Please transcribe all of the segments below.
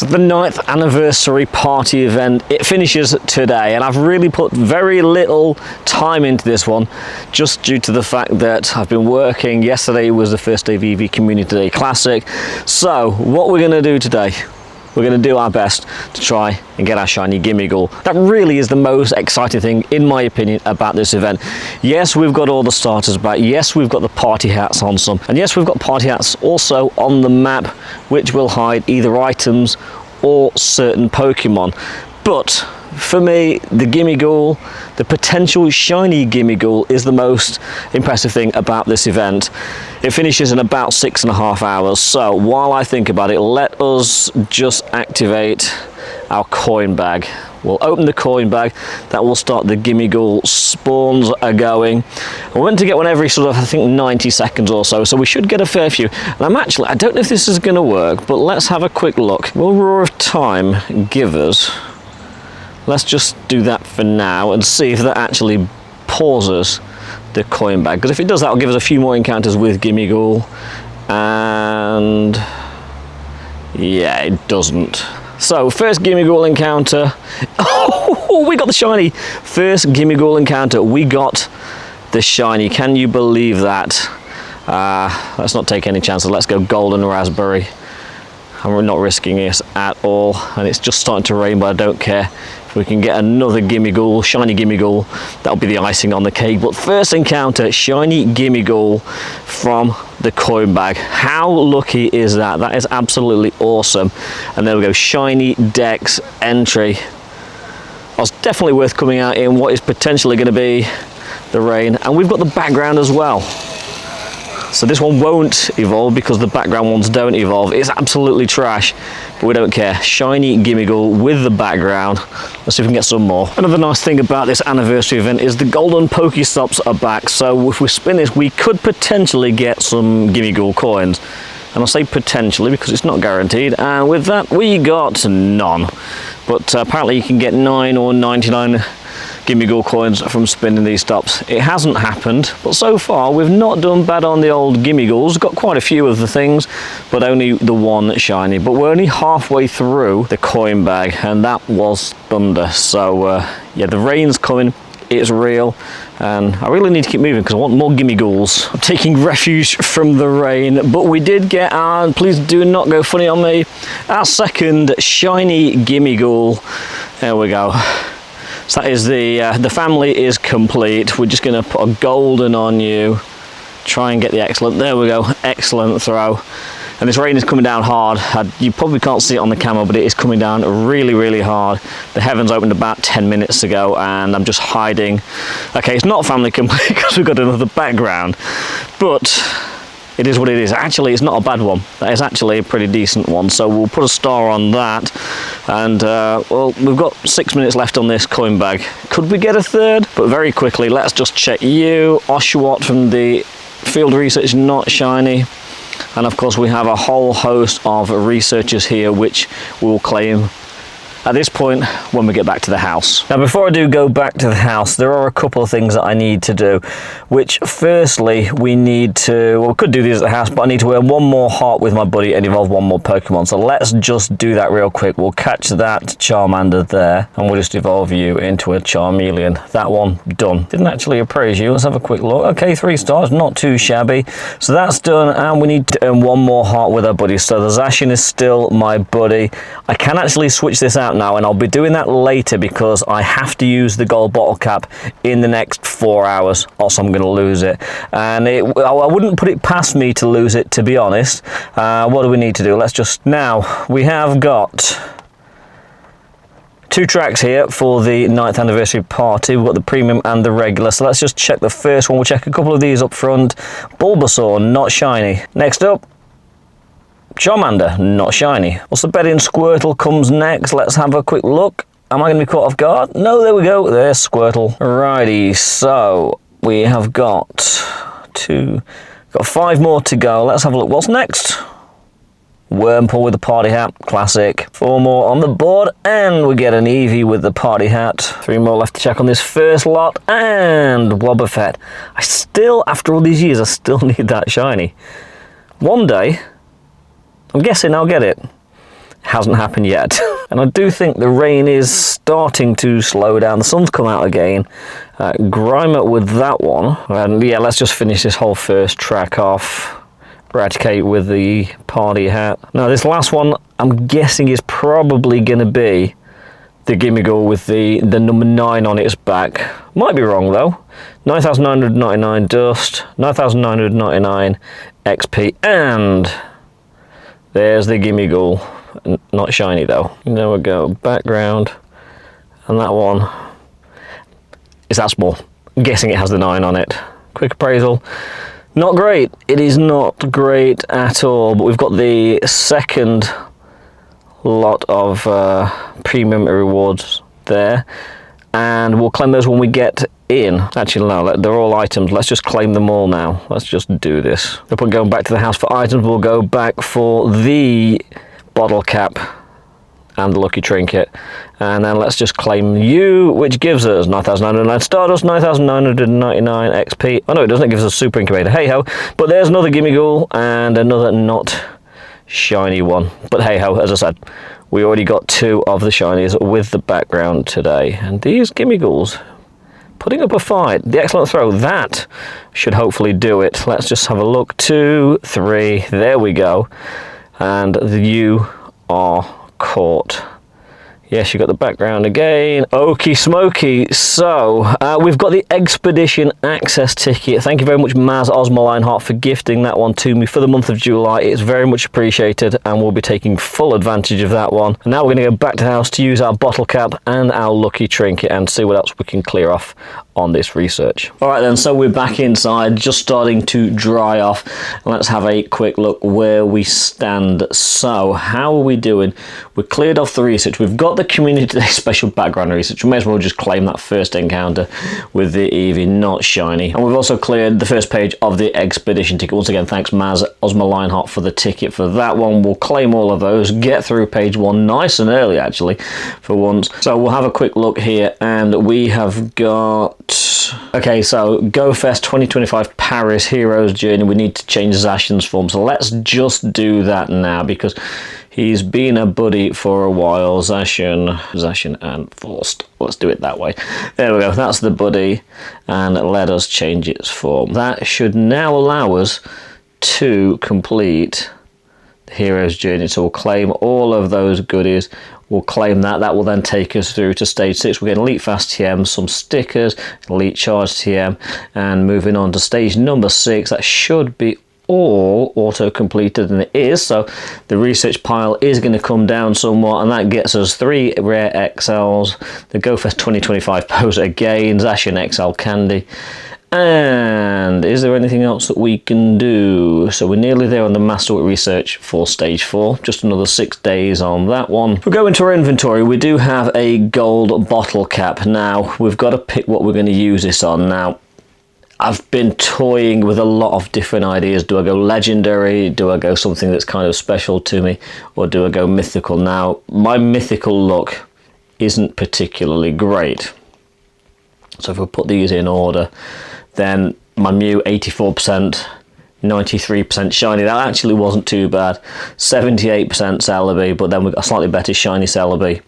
So the 9th anniversary party event, it finishes today, and I've really put very little time into this one, just due to the fact that I've been working. Yesterday was the first day of EV Community Day Classic. So what we're going to do today, we're going to do our best to try and get our shiny Gimme Ghoul. That really is the most exciting thing, in my opinion, about this event. Yes, we've got all the starters back. Yes, we've got the party hats on some. And yes, we've got party hats also on the map, which will hide either items or certain Pokemon. But for me, the Gimme Ghoul, the potential shiny Gimme Ghoul, is the most impressive thing about this event. It finishes in about 6.5 hours. So while I think about it, let us just activate our coin bag. We'll open the coin bag. That will start the Gimme Ghoul spawns are going. We're meant to get one every sort of, I think, 90 seconds or so. So we should get a fair few. And I don't know if this is going to work, but let's have a quick look. Will Roar of Time give us... Let's just do that for now and see if that actually pauses the coin bag. Because if it does, that'll give us a few more encounters with Gimme Ghoul. And yeah, it doesn't. So first Gimme Ghoul encounter. Oh, we got the shiny. First Gimme Ghoul encounter, we got the shiny. Can you believe that? Let's not take any chances. Let's go Golden Raspberry. And we're not risking this at all. And it's just starting to rain, but I don't care. If we can get another Gimme Ghoul, shiny Gimme Ghoul, that'll be the icing on the cake. But first encounter, shiny Gimme Ghoul from the coin bag. How lucky is that? That is absolutely awesome. And there we go, shiny Dex entry. That's definitely worth coming out in what is potentially going to be the rain. And we've got the background as well. So this one won't evolve because the background ones don't evolve. It's absolutely trash, but we don't care. Shiny Gimme Ghoul with the background. Let's see if we can get some more. Another nice thing about this anniversary event is the golden Pokestops are back. So if we spin this, we could potentially get some Gimme Ghoul coins. And I'll say potentially because it's not guaranteed. And with that, we got none. But apparently you can get 9 or 99 Gimme Ghoul coins from spinning these stops. It hasn't happened, but so far we've not done bad on the old Gimme Ghouls. Got quite a few of the things, but only the one shiny. But we're only halfway through the coin bag, and that was thunder. So yeah, the rain's coming. It's real, and I really need to keep moving because I want more Gimme Ghouls. I'm taking refuge from the rain, but we did get our, please do not go funny on me, our second shiny Gimme Ghoul. There we go. So that is the family is complete. We're just going to put a golden on you, try and get the excellent. There we go, excellent throw. And this rain is coming down hard. You probably can't see it on the camera, but it is coming down really, really hard. The heavens opened about 10 minutes ago, and I'm just hiding. Okay, it's not family complete because we've got another background, but it is what it is. Actually, it's not a bad one. That is actually a pretty decent one. So we'll put a star on that. And well, we've got 6 minutes left on this coin bag. Could we get a third? But very quickly, let's just check you. Oshawott from the field research, not shiny. And of course, we have a whole host of researchers here, which we will claim at this point when we get back to the house. Now before I do go back to the house, there are a couple of things that I need to do, which firstly we need to, well, we could do these at the house, but I need to wear one more heart with my buddy and evolve one more Pokemon. So let's just do that real quick. We'll catch that Charmander there and we'll just evolve you into a Charmeleon. That one done. Didn't actually appraise you. Let's have a quick look. Okay, 3 stars, not too shabby. So that's done, and we need to earn one more heart with our buddy. So the Zacian is still my buddy. I can actually switch this out now, and I'll be doing that later because I have to use the gold bottle cap in the next 4 hours, else I'm going to lose it. And I wouldn't put it past me to lose it, to be honest. What do we need to do? Let's just, now we have got 2 tracks here for the 9th anniversary party. We've got the premium and the regular, so let's just check the first one. We'll check a couple of these up front. Bulbasaur, not shiny. Next up, Charmander, not shiny. What's the betting? Squirtle comes next. Let's have a quick look. Am I going to be caught off guard? No, there we go. There's Squirtle. Alrighty, so we have got 5 more to go. Let's have a look. What's next? Wurmple with the party hat, classic. 4 more on the board, and we get an Eevee with the party hat. 3 more left to check on this first lot, and Wobbuffet. I still, after all these years, I still need that shiny. One day, I'm guessing I'll get it. Hasn't happened yet. And I do think the rain is starting to slow down. The sun's come out again. Grimer with that one. And yeah, let's just finish this whole first track off. Eradicate with the party hat. Now this last one, I'm guessing is probably going to be the Gimme Ghoul with the number 9 on its back. Might be wrong though. 9,999 dust, 9,999 XP, and there's the Gimme Ghoul. Not shiny though. There we go, background, and that one is that small. I'm guessing it has the 9 on it. Quick appraisal. Not great. It is not great at all, but we've got the second lot of premium rewards there, and we'll claim those when we get in. Actually, no, they're all items. Let's just claim them all now. Let's just do this. Upon going back to the house for items, we'll go back for the bottle cap and the lucky trinket, and then let's just claim you, which gives us 9,999 Stardust, 9,999 XP. Oh no, it doesn't. It gives us Super Incubator. Hey ho. But there's another Gimme Ghoul and another not shiny one. But hey ho, as I said, we already got 2 of the shinies with the background today, and these Gimme Ghouls putting up a fight. The excellent throw, that should hopefully do it. Let's just have a look. 2, 3, there we go, and you are caught. Yes, you got the background again. Okie smoky. So we've got the Expedition Access ticket. Thank you very much, Maz Osmo Lionheart, for gifting that one to me for the month of July. It's very much appreciated, and we'll be taking full advantage of that one. And now we're going to go back to the house to use our bottle cap and our lucky trinket and see what else we can clear off on this research. All right then, so we're back inside, just starting to dry off. Let's have a quick look where we stand. So how are we doing? We cleared off the research. We've got the Community Day special background research. We may as well just claim that first encounter with the Eevee not shiny. And we've also cleared the first page of the Expedition ticket. Once again, thanks Maz Osmo Lionheart for the ticket for that one. We'll claim all of those, get through page 1 nice and early actually for once. So we'll have a quick look here, and we have got, okay, so GoFest 2025 Paris Hero's Journey. We need to change Zacian's form, so let's just do that now because he's been a buddy for a while. Zacian and Forced. Let's do it that way. There we go, that's the buddy, and let us change its form. That should now allow us to complete the Hero's Journey. So we'll claim all of those goodies. We'll claim that. That will then take us through to stage 6. We're getting Elite Fast TM, some stickers, Elite Charge TM, and moving on to stage number 6. That should be all auto-completed, and it is. So the research pile is going to come down somewhat, and that gets us 3 rare XLs, the GoFest 2025 pose again, Zacian XL Candy. And is there anything else that we can do? So we're nearly there on the Masterwork research for stage 4. Just another 6 days on that one. If we go into our inventory, we do have a gold bottle cap. Now, we've got to pick what we're going to use this on. Now, I've been toying with a lot of different ideas. Do I go legendary? Do I go something that's kind of special to me? Or do I go mythical? Now, my mythical look isn't particularly great. So if we put these in order, then my Mew 84%, 93% shiny. That actually wasn't too bad. 78% Celebi, but then we've got a slightly better shiny Celebi.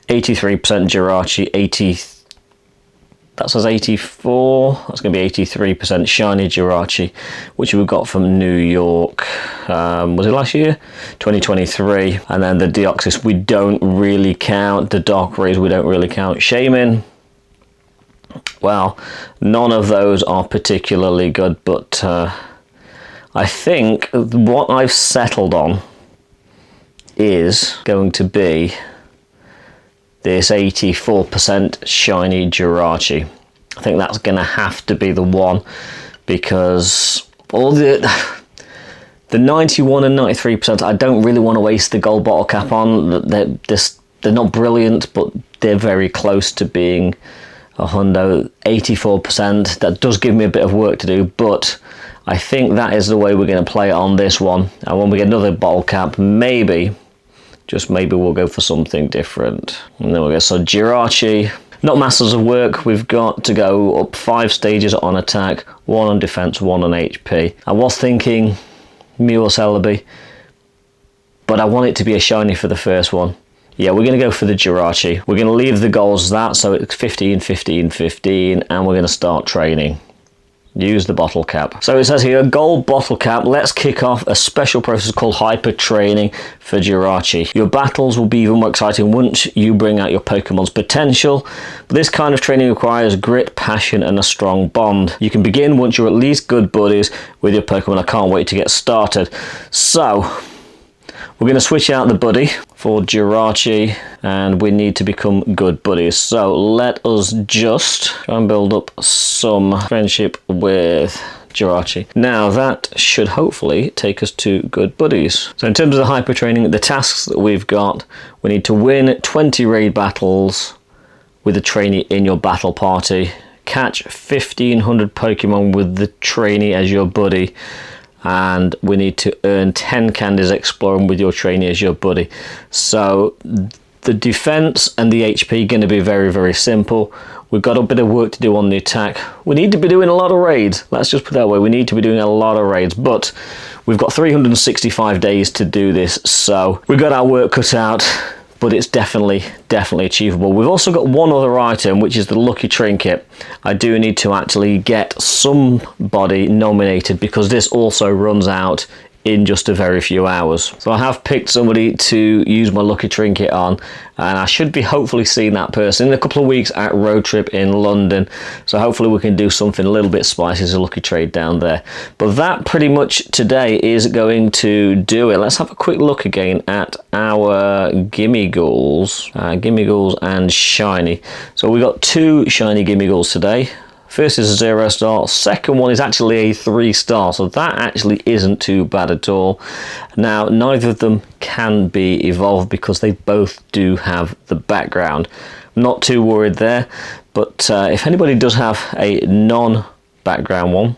83% Jirachi, that says 84, that's going to be 83% shiny Jirachi, which we've got from New York, was it last year? 2023. And then the Deoxys we don't really count, the Dark Rays we don't really count. Shaman, well, none of those are particularly good, but I think what I've settled on is going to be this 84% shiny Jirachi. I think that's going to have to be the one, because all the 91 and 93%, I don't really want to waste the gold bottle cap on. They're not brilliant, but they're very close to being a hundo. 84%, that does give me a bit of work to do, but I think that is the way we're going to play it on this one. And when we get another bottle cap, maybe, just maybe, we'll go for something different. And there we go. So Jirachi, not Masters of Work. We've got to go up 5 stages on attack, 1 on defense, 1 on HP. I was thinking Mew or Celebi, but I want it to be a shiny for the first one. Yeah, we're going to go for the Jirachi. We're going to leave the goals that, so it's 15, 15, 15, and we're going to start training. Use the bottle cap. So it says here, gold bottle cap. Let's kick off a special process called hyper training for Jirachi. Your battles will be even more exciting once you bring out your Pokemon's potential. But this kind of training requires grit, passion, and a strong bond. You can begin once you're at least good buddies with your Pokemon. I can't wait to get started. So we're going to switch out the buddy for Jirachi, and we need to become good buddies. So let us just try and build up some friendship with Jirachi. Now that should hopefully take us to good buddies. So in terms of the hyper training, the tasks that we've got, we need to win 20 raid battles with a trainee in your battle party, catch 1500 Pokemon with the trainee as your buddy, and we need to earn 10 candies exploring with your trainee as your buddy. So the defense and the HP are going to be very, very simple. We've got a bit of work to do on the attack. We need to be doing a lot of raids. Let's just put it that way. We need to be doing a lot of raids, but we've got 365 days to do this, so we've got our work cut out, but it's definitely achievable. We've also got one other item, which is the lucky trinket. I do need to actually get somebody nominated because this also runs out in just a very few hours. So I have picked somebody to use my lucky trinket on, and I should be hopefully seeing that person in a couple of weeks at Road Trip in London. So hopefully we can do something a little bit spicy as a lucky trade down there. But that pretty much today is going to do it. Let's have a quick look again at our Gimme Ghouls. Gimme Ghouls and Shiny. So we got 2 Shiny Gimme Ghouls today. First is a 0-star, second one is actually a 3-star, so that actually isn't too bad at all. Now, neither of them can be evolved because they both do have the background. Not too worried there, but if anybody does have a non-background one,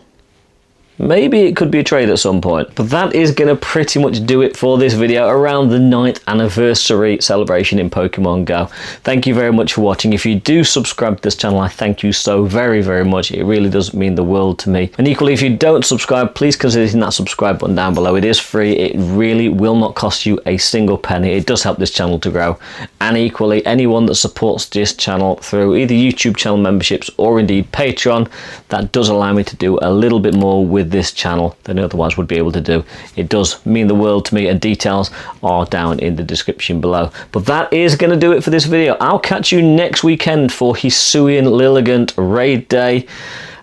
maybe it could be a trade at some point. But that is going to pretty much do it for this video around the 9th anniversary celebration in Pokemon Go. Thank you very much for watching. If you do subscribe to this channel, I thank you so very, very much. It really does mean the world to me. And equally, if you don't subscribe, please consider hitting that subscribe button down below. It is free. It really will not cost you a single penny. It does help this channel to grow. And equally, anyone that supports this channel through either YouTube channel memberships or indeed Patreon, that does allow me to do a little bit more with this channel than otherwise would be able to do. It does mean the world to me, and details are down in the description below. But that is going to do it for this video. I'll catch you next weekend for Hisuian Lilligant Raid Day,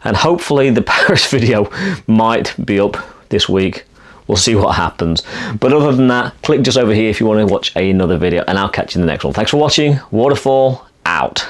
and hopefully the Paris video might be up this week. We'll see what happens. But other than that, click just over here if you want to watch another video, and I'll catch you in the next one. Thanks for watching. Waterfall out.